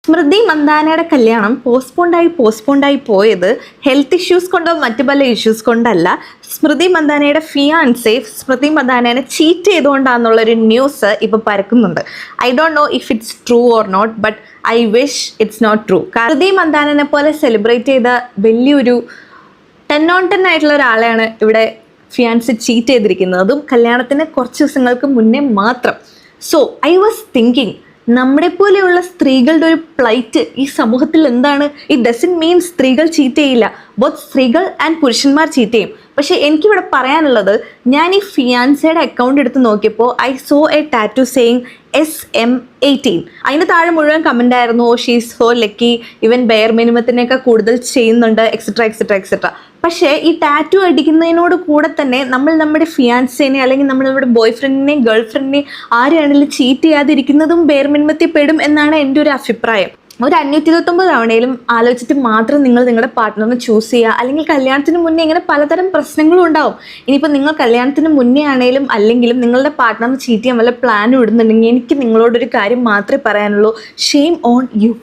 സ്മൃതി മന്ദാനയുടെ കല്യാണം പോസ്റ്റ്പോണ്ടായി പോയത് health issues കൊണ്ടോ മറ്റു പല ഇഷ്യൂസ് കൊണ്ടല്ല. സ്മൃതി മന്ദാനയുടെ ഫിയാൻസെ സ്മൃതി മന്ദാനയെ ചീറ്റ് ചെയ്തുകൊണ്ടാണെന്നുള്ളൊരു ന്യൂസ് ഇപ്പോൾ പരക്കുന്നുണ്ട്. I don't know if it's true or not, but I wish it's not true. Smriti മന്ദാനനെ പോലെ സെലിബ്രേറ്റ് ചെയ്ത വലിയൊരു 10 on 10 ആയിട്ടുള്ള ഒരാളെയാണ് ഇവിടെ ഫിയാൻസെ ചീറ്റ് ചെയ്തിരിക്കുന്നത്, അതും കല്യാണത്തിന് കുറച്ച് ദിവസങ്ങൾക്ക് മുന്നേ മാത്രം. സോ ഐ വാസ് തിങ്കിങ്, നമ്മളെ പോലെയുള്ള സ്ത്രീകളുടെ ഒരു പ്ലൈറ്റ് ഈ സമൂഹത്തിൽ എന്താണ്? ഇറ്റ് ഡസൻറ്റ് മീൻ സ്ത്രീകൾ ചീറ്റ് ചെയ്യില്ല, ബോത്ത് സ്ത്രീകൾ ആൻഡ് പുരുഷന്മാർ ചീറ്റ് ചെയ്യും. പക്ഷേ എനിക്കിവിടെ പറയാനുള്ളത്, ഞാൻ ഈ ഫിയാൻസയുടെ അക്കൗണ്ട് എടുത്ത് നോക്കിയപ്പോൾ I so A tattoo saying SM18. അതിന് താഴെ മുഴുവൻ കമൻ്റ് ആയിരുന്നു, ഷീ ഈസ് സോ ലക്കി, ഇവൻ ബെയർ മിനിമത്തിനൊക്കെ കൂടുതൽ ചെയ്യുന്നുണ്ട്, എക്സെട്ര. പക്ഷേ ഈ ടാറ്റു അടിക്കുന്നതിനോട് കൂടെ തന്നെ നമ്മൾ നമ്മുടെ ഫിയാൻസേനെ അല്ലെങ്കിൽ നമ്മുടെ ബോയ് ഫ്രണ്ടിനെയും ഗേൾ ഫ്രണ്ടിനെയും ആരെയാണെങ്കിലും ചീറ്റ് ചെയ്യാതിരിക്കുന്നതും ബെയർ മിനിമത്തിൽ പെടും എന്നാണ് എൻ്റെ ഒരു അഭിപ്രായം. ഒരു 529 തവണയിലും ആലോചിച്ചിട്ട് മാത്രം നിങ്ങൾ നിങ്ങളുടെ പാർട്ട്ണറിനെ ചൂസ് ചെയ്യുക. അല്ലെങ്കിൽ കല്യാണത്തിന് മുന്നേ ഇങ്ങനെ പലതരം പ്രശ്നങ്ങളും ഉണ്ടാവും. ഇനിയിപ്പോൾ നിങ്ങൾ കല്യാണത്തിന് മുന്നേ ആണെങ്കിലും അല്ലെങ്കിലും നിങ്ങളുടെ പാർട്ട്ണറിനെ ചീറ്റ് ചെയ്യാൻ വല്ല പ്ലാനും ഇടുന്നുണ്ടെങ്കിൽ എനിക്ക് നിങ്ങളോടൊരു കാര്യം മാത്രമേ പറയാനുള്ളൂ, ഷെയിം ഓൺ യു.